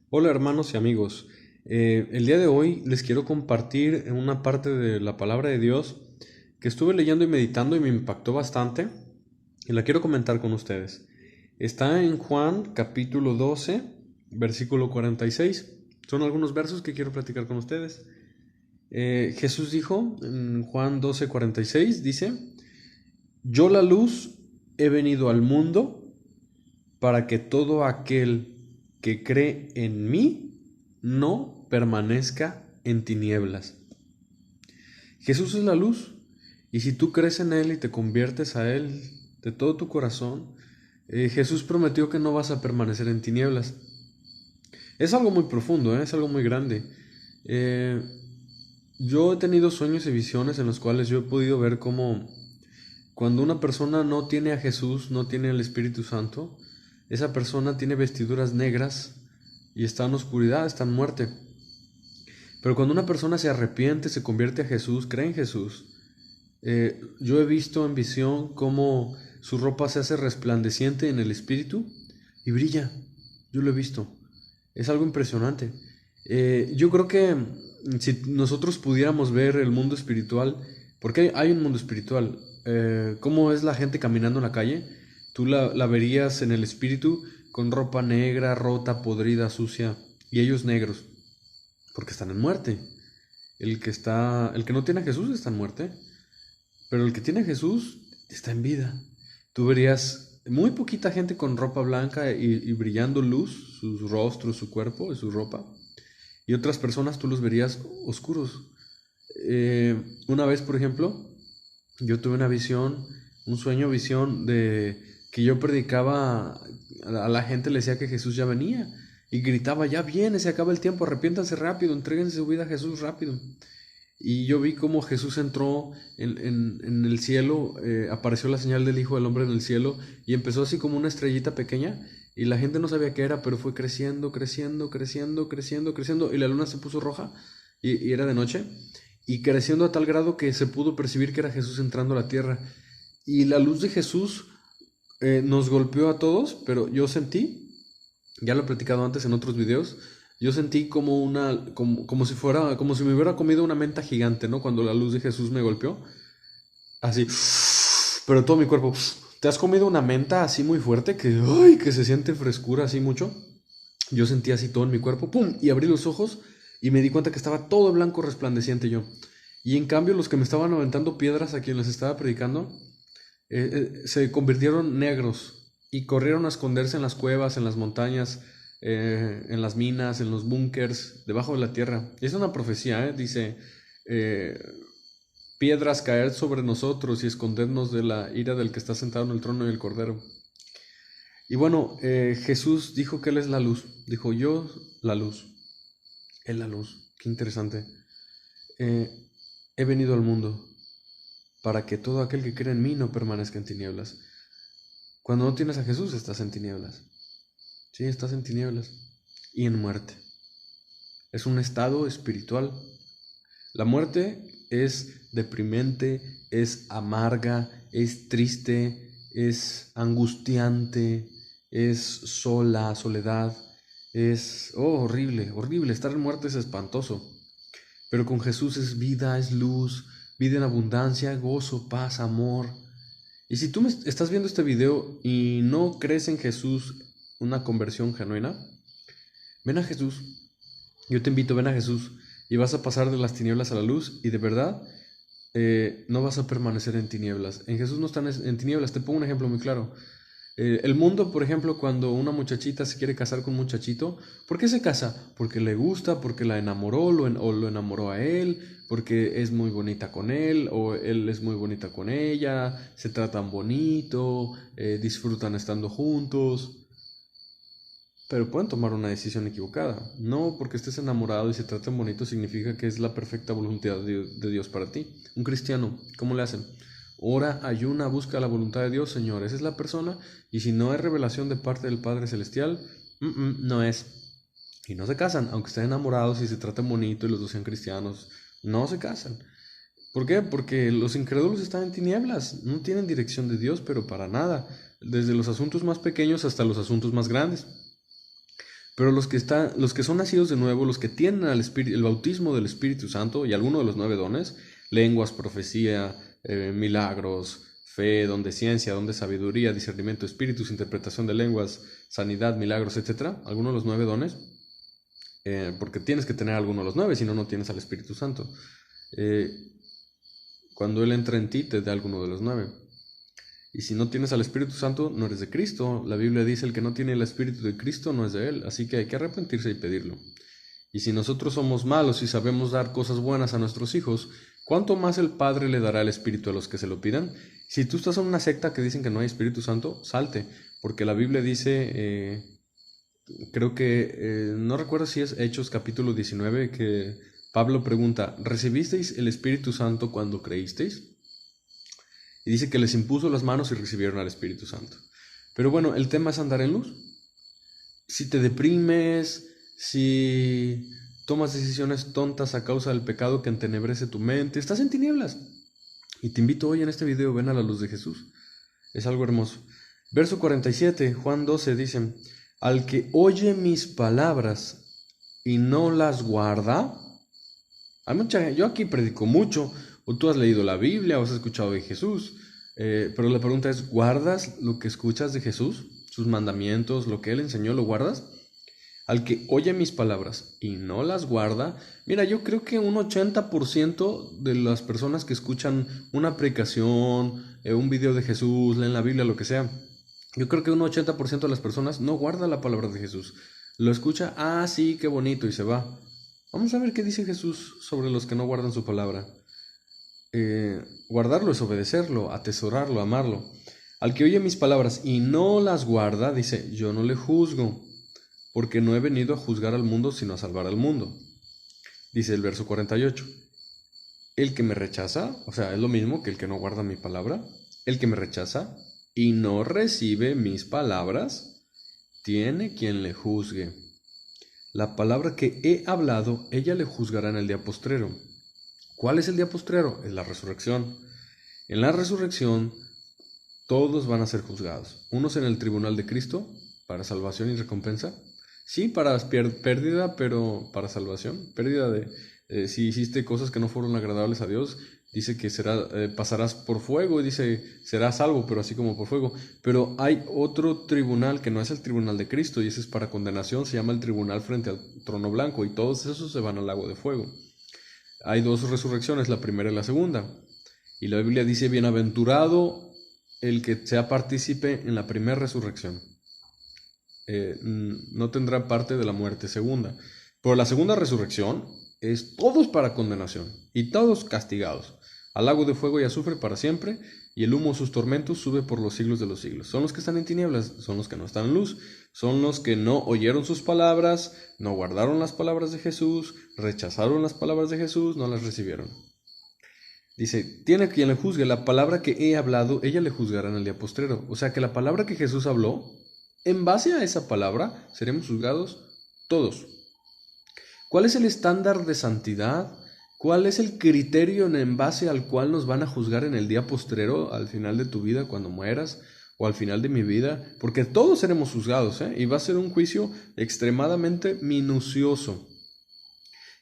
Hola hermanos y amigos. El día de hoy les quiero compartir una parte de la palabra de Dios que estuve leyendo y meditando y me impactó bastante y la quiero comentar con ustedes. Está en Juan capítulo 12, versículo 46. Son algunos versos que quiero platicar con ustedes. Jesús dijo en Juan 12, 46, dice, Yo la luz he venido al mundo para que todo aquel que cree en mí no permanezca en tinieblas. Jesús es la luz, y si tú crees en Él y te conviertes a Él de todo tu corazón, Jesús prometió que no vas a permanecer en tinieblas. Es algo muy profundo, es algo muy grande. Eh, yo he tenido sueños y visiones en los cuales yo he podido ver cómo cuando una persona no tiene a Jesús, no tiene el Espíritu Santo, esa persona tiene vestiduras negras y está en oscuridad, está en muerte. Pero cuando una persona se arrepiente, se convierte a Jesús, cree en Jesús, yo he visto en visión cómo su ropa se hace resplandeciente en el Espíritu y brilla. Yo lo he visto. Es algo impresionante. Yo creo que si nosotros pudiéramos ver el mundo espiritual, porque hay un mundo espiritual, cómo es la gente caminando en la calle, tú la verías en el espíritu con ropa negra, rota, podrida, sucia, y ellos negros, porque están en muerte. El que no tiene a Jesús está en muerte, pero el que tiene a Jesús está en vida. Tú verías muy poquita gente con ropa blanca y brillando luz, sus rostros, su cuerpo y su ropa. Y otras personas tú los verías oscuros. Una vez, por ejemplo, yo tuve una visión, un sueño, visión de que yo predicaba a la gente, le decía que Jesús ya venía y gritaba, ya viene, se acaba el tiempo, arrepiéntanse rápido, entréguense su vida a Jesús rápido. Y yo vi cómo Jesús entró en el cielo, apareció la señal del Hijo del Hombre en el cielo y empezó así como una estrellita pequeña y la gente no sabía qué era, pero fue creciendo, creciendo, creciendo, creciendo, creciendo y la luna se puso roja y era de noche y creciendo a tal grado que se pudo percibir que era Jesús entrando a la tierra. Y la luz de Jesús nos golpeó a todos, pero yo sentí, ya lo he platicado antes en otros videos, yo sentí como como si fuera, como si me hubiera comido una menta gigante, ¿no? Cuando la luz de Jesús me golpeó, así, pero todo mi cuerpo. ¿Te has comido una menta así muy fuerte que, ay, que se siente frescura así mucho? Yo sentí así todo en mi cuerpo, ¡pum! Y abrí los ojos y me di cuenta que estaba todo blanco resplandeciente yo. Y en cambio los que me estaban aventando piedras a quien les estaba predicando, se convirtieron negros y corrieron a esconderse en las cuevas, en las montañas, en las minas, en los búnkers, debajo de la tierra. Es una profecía, dice, eh, piedras caer sobre nosotros y escondernos de la ira del que está sentado en el trono y el cordero. Y bueno, Jesús dijo que Él es la luz. Dijo, yo la luz. Él la luz. Qué interesante. Eh, He venido al mundo para que todo aquel que cree en mí no permanezca en tinieblas. Cuando no tienes a Jesús estás en tinieblas. Sí, estás en tinieblas y en muerte. Es un estado espiritual. La muerte es deprimente, es amarga, es triste, es angustiante, es sola, soledad. Es horrible, horrible. Estar en muerte es espantoso. Pero con Jesús es vida, es luz, vida en abundancia, gozo, paz, amor. Y si tú estás viendo este video y no crees en Jesús, una conversión genuina, ven a Jesús. Yo te invito, ven a Jesús y vas a pasar de las tinieblas a la luz y de verdad no vas a permanecer en tinieblas. En Jesús no están en tinieblas. Te pongo un ejemplo muy claro. El mundo, por ejemplo, cuando una muchachita se quiere casar con un muchachito, ¿por qué se casa? Porque le gusta, porque la enamoró o lo enamoró a él, porque es muy bonita con él o él es muy bonita con ella, se tratan bonito, disfrutan estando juntos. Pero pueden tomar una decisión equivocada. No porque estés enamorado y se traten bonito significa que es la perfecta voluntad de Dios para ti. Un cristiano, ¿cómo le hacen? Ora, ayuna, busca la voluntad de Dios, Señor. Esa es la persona. Y si no hay revelación de parte del Padre Celestial, no es. Y no se casan, aunque estén enamorados y se traten bonito y los dos sean cristianos. No se casan. ¿Por qué? Porque los incrédulos están en tinieblas. No tienen dirección de Dios, pero para nada. Desde los asuntos más pequeños hasta los asuntos más grandes. Pero los que son nacidos de nuevo, los que tienen el bautismo del Espíritu Santo y alguno de los 9 dones, lenguas, profecía, milagros, fe, don de ciencia, don de sabiduría, discernimiento de espíritus, interpretación de lenguas, sanidad, milagros, etcétera, alguno de los 9 dones, porque tienes que tener alguno de los 9, si no, no tienes al Espíritu Santo. Cuando Él entra en ti, te da alguno de los 9. Y si no tienes al Espíritu Santo, no eres de Cristo. La Biblia dice: el que no tiene el Espíritu de Cristo no es de Él. Así que hay que arrepentirse y pedirlo. Y si nosotros somos malos y sabemos dar cosas buenas a nuestros hijos, ¿cuánto más el Padre le dará el Espíritu a los que se lo pidan? Si tú estás en una secta que dicen que no hay Espíritu Santo, salte. Porque la Biblia dice, creo que, no recuerdo si es Hechos capítulo 19, que Pablo pregunta: ¿recibisteis el Espíritu Santo cuando creísteis? Y dice que les impuso las manos y recibieron al Espíritu Santo. Pero bueno, el tema es andar en luz. Si te deprimes, si tomas decisiones tontas a causa del pecado que entenebrece tu mente, estás en tinieblas. Y te invito hoy en este video, ven a la luz de Jesús. Es algo hermoso. Verso 47, Juan 12 dice: al que oye mis palabras y no las guarda. Yo aquí predico mucho, o tú has leído la Biblia o has escuchado de Jesús, pero la pregunta es: ¿guardas lo que escuchas de Jesús? Sus mandamientos, lo que Él enseñó, ¿lo guardas? Al que oye mis palabras y no las guarda. Mira, yo creo que un 80% de las personas que escuchan una predicación, un video de Jesús, leen la Biblia, lo que sea, yo creo que un 80% de las personas no guarda la palabra de Jesús. Lo escucha: ah, sí, qué bonito, y se va. Vamos a ver qué dice Jesús sobre los que no guardan su palabra. Guardarlo es obedecerlo, atesorarlo, amarlo. Al que oye mis palabras y no las guarda, dice: yo no le juzgo, porque no he venido a juzgar al mundo, sino a salvar al mundo. Dice el verso 48. El que me rechaza, o sea, es lo mismo que el que no guarda mi palabra. El que me rechaza y no recibe mis palabras, tiene quien le juzgue. La palabra que he hablado, ella le juzgará en el día postrero. ¿Cuál es el día postrero? Es la resurrección. En la resurrección, todos van a ser juzgados. Unos en el tribunal de Cristo, para salvación y recompensa. Sí, para pérdida, pero para salvación. Pérdida de si hiciste cosas que no fueron agradables a Dios. Dice que pasarás por fuego, y dice serás salvo, pero así como por fuego. Pero hay otro tribunal que no es el tribunal de Cristo, y ese es para condenación, se llama el tribunal frente al trono blanco, y todos esos se van al lago de fuego. Hay 2 resurrecciones, la primera y la segunda. Y la Biblia dice: bienaventurado el que sea partícipe en la primera resurrección. No tendrá parte de la muerte segunda. Pero la segunda resurrección es todos para condenación y todos castigados al lago de fuego y azufre para siempre, y el humo de sus tormentos sube por los siglos de los siglos. Son los que están en tinieblas, son los que no están en luz, son los que no oyeron sus palabras, no guardaron las palabras de Jesús, rechazaron las palabras de Jesús, no las recibieron. Dice: tiene quien le juzgue. La palabra que he hablado, ella le juzgará en el día postrero. O sea que la palabra que Jesús habló, en base a esa palabra seremos juzgados todos. ¿Cuál es el estándar de santidad? ¿Cuál es el criterio en base al cual nos van a juzgar en el día postrero, al final de tu vida, cuando mueras, o al final de mi vida? Porque todos seremos juzgados, y va a ser un juicio extremadamente minucioso.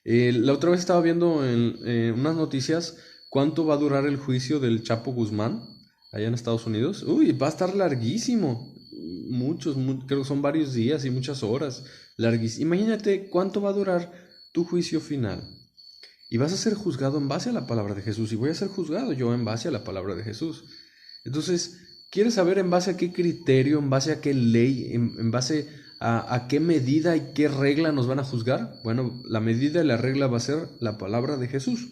La otra vez estaba viendo en unas noticias cuánto va a durar el juicio del Chapo Guzmán allá en Estados Unidos. Uy, va a estar larguísimo. Creo que son varios días y muchas horas. Larguísimo. Imagínate cuánto va a durar tu juicio final. Y vas a ser juzgado en base a la palabra de Jesús. Y voy a ser juzgado yo en base a la palabra de Jesús. Entonces, ¿quieres saber en base a qué criterio, en base a qué ley, en base a qué medida y qué regla nos van a juzgar? Bueno, la medida y la regla va a ser la palabra de Jesús.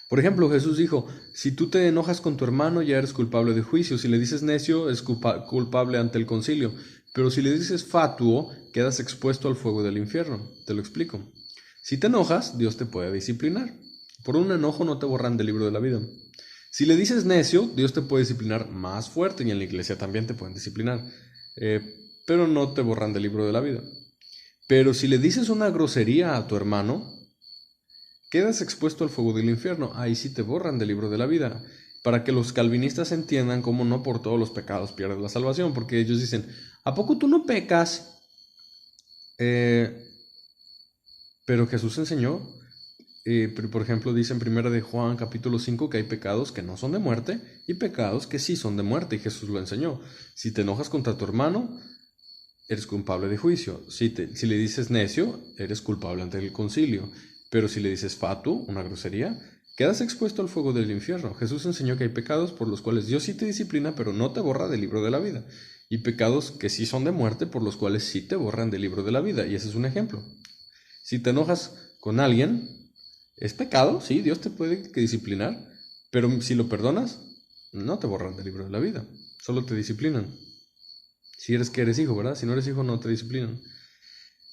Por ejemplo, Jesús dijo: si tú te enojas con tu hermano, ya eres culpable de juicio. Si le dices necio, es culpable ante el concilio. Pero si le dices fatuo, quedas expuesto al fuego del infierno. Te lo explico. Si te enojas, Dios te puede disciplinar. Por un enojo no te borran del libro de la vida. Si le dices necio, Dios te puede disciplinar más fuerte, y en la iglesia también te pueden disciplinar. Pero no te borran del libro de la vida. Pero si le dices una grosería a tu hermano, quedas expuesto al fuego del infierno. Ahí sí te borran del libro de la vida. Para que los calvinistas entiendan cómo no por todos los pecados pierdes la salvación. Porque ellos dicen: ¿a poco tú no pecas? Eh, pero Jesús enseñó, por ejemplo, dice en 1 de Juan capítulo 5 que hay pecados que no son de muerte y pecados que sí son de muerte, y Jesús lo enseñó. Si te enojas contra tu hermano, eres culpable de juicio. Si le dices necio, eres culpable ante el concilio. Pero si le dices fatuo, una grosería, quedas expuesto al fuego del infierno. Jesús enseñó que hay pecados por los cuales Dios sí te disciplina, pero no te borra del libro de la vida. Y pecados que sí son de muerte, por los cuales sí te borran del libro de la vida. Y ese es un ejemplo. Si te enojas con alguien, es pecado, sí, Dios te puede disciplinar, pero si lo perdonas, no te borran del libro de la vida, solo te disciplinan. Si eres que eres hijo, ¿verdad? Si no eres hijo, no te disciplinan.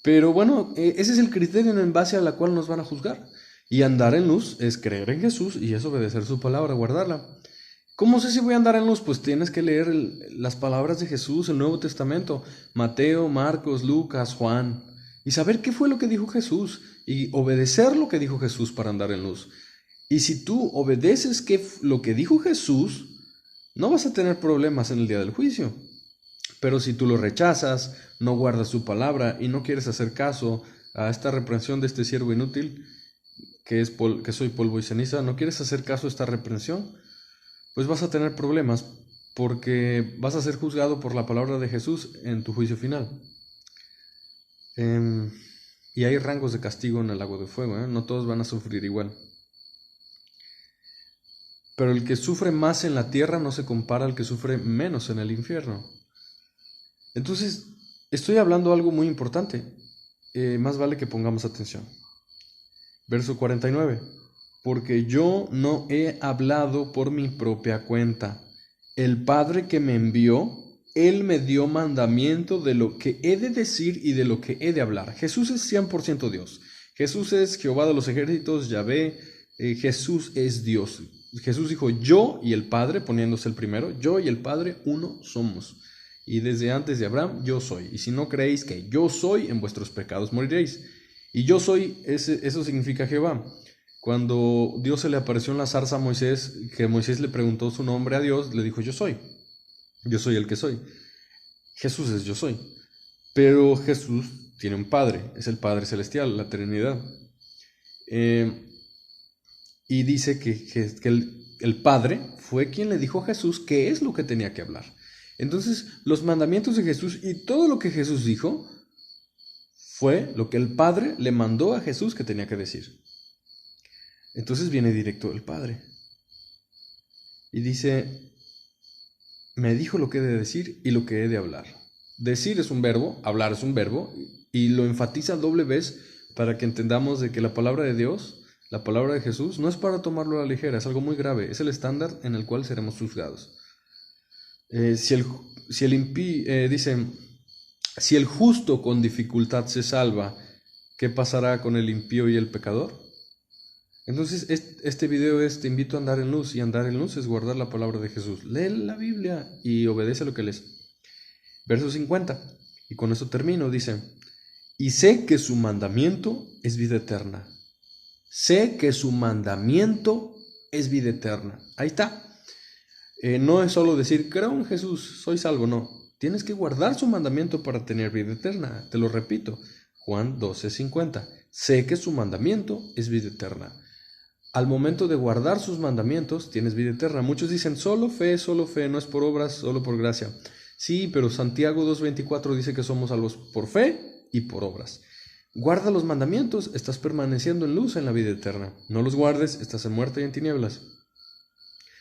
Pero bueno, ese es el criterio en base a la cual nos van a juzgar. Y andar en luz es creer en Jesús y es obedecer su palabra, guardarla. ¿Cómo sé si voy a andar en luz? Pues tienes que leer las palabras de Jesús, el Nuevo Testamento, Mateo, Marcos, Lucas, Juan, y saber qué fue lo que dijo Jesús y obedecer lo que dijo Jesús para andar en luz. Y si tú obedeces lo que dijo Jesús, no vas a tener problemas en el día del juicio. Pero si tú lo rechazas, no guardas su palabra y no quieres hacer caso a esta reprensión de este siervo inútil, que soy polvo y ceniza, no quieres hacer caso a esta reprensión, pues vas a tener problemas porque vas a ser juzgado por la palabra de Jesús en tu juicio final. Y hay rangos de castigo en el lago de fuego, no todos van a sufrir igual. Pero el que sufre más en la tierra no se compara al que sufre menos en el infierno. Entonces, estoy hablando algo muy importante. Más vale que pongamos atención. Verso 49. Porque yo no he hablado por mi propia cuenta. El Padre que me envió, Él me dio mandamiento de lo que he de decir y de lo que he de hablar. Jesús es 100% Dios. Jesús es Jehová de los ejércitos, Yahvé. Jesús es Dios. Jesús dijo yo y el Padre, poniéndose el primero. Yo y el Padre uno somos. Y desde antes de Abraham yo soy. Y si no creéis que yo soy, en vuestros pecados moriréis. Y yo soy, eso significa Jehová. Cuando Dios se le apareció en la zarza a Moisés, que Moisés le preguntó su nombre a Dios, le dijo yo soy el que soy. Jesús es yo soy. Pero Jesús tiene un Padre, es el Padre Celestial, la Trinidad. Y dice que el Padre fue quien le dijo a Jesús qué es lo que tenía que hablar. Entonces, los mandamientos de Jesús y todo lo que Jesús dijo fue lo que el Padre le mandó a Jesús que tenía que decir. Entonces viene directo del Padre. Y dice, me dijo lo que he de decir y lo que he de hablar. Decir es un verbo, hablar es un verbo, y lo enfatiza doble vez para que entendamos de que la palabra de Dios, la palabra de Jesús, no es para tomarlo a la ligera, es algo muy grave, es el estándar en el cual seremos juzgados. Dice, si el justo con dificultad se salva, ¿qué pasará con el impío y el pecador? Entonces, este video te invito a andar en luz, y andar en luz es guardar la palabra de Jesús. Lee la Biblia y obedece lo que lees. Verso 50, y con eso termino, dice, y sé que su mandamiento es vida eterna. Sé que su mandamiento es vida eterna. Ahí está. No es solo decir, creo en Jesús, soy salvo, no. Tienes que guardar su mandamiento para tener vida eterna. Te lo repito, Juan 12:50. Sé que su mandamiento es vida eterna. Al momento de guardar sus mandamientos, tienes vida eterna. Muchos dicen, solo fe, no es por obras, solo por gracia. Sí, pero Santiago 2:24 dice que somos salvos por fe y por obras. Guarda los mandamientos, estás permaneciendo en luz en la vida eterna. No los guardes, estás en muerte y en tinieblas.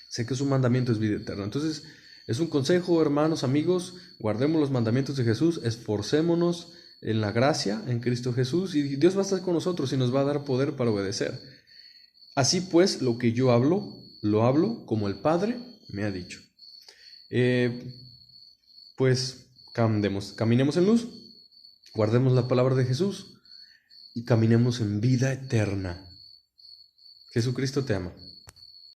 Sé que su mandamiento es vida eterna. Entonces, es un consejo, hermanos, amigos, guardemos los mandamientos de Jesús, esforcémonos en la gracia, en Cristo Jesús, y Dios va a estar con nosotros y nos va a dar poder para obedecer. Así pues, lo que yo hablo, lo hablo como el Padre me ha dicho. Pues caminemos en luz, guardemos la palabra de Jesús y caminemos en vida eterna. Jesucristo te ama.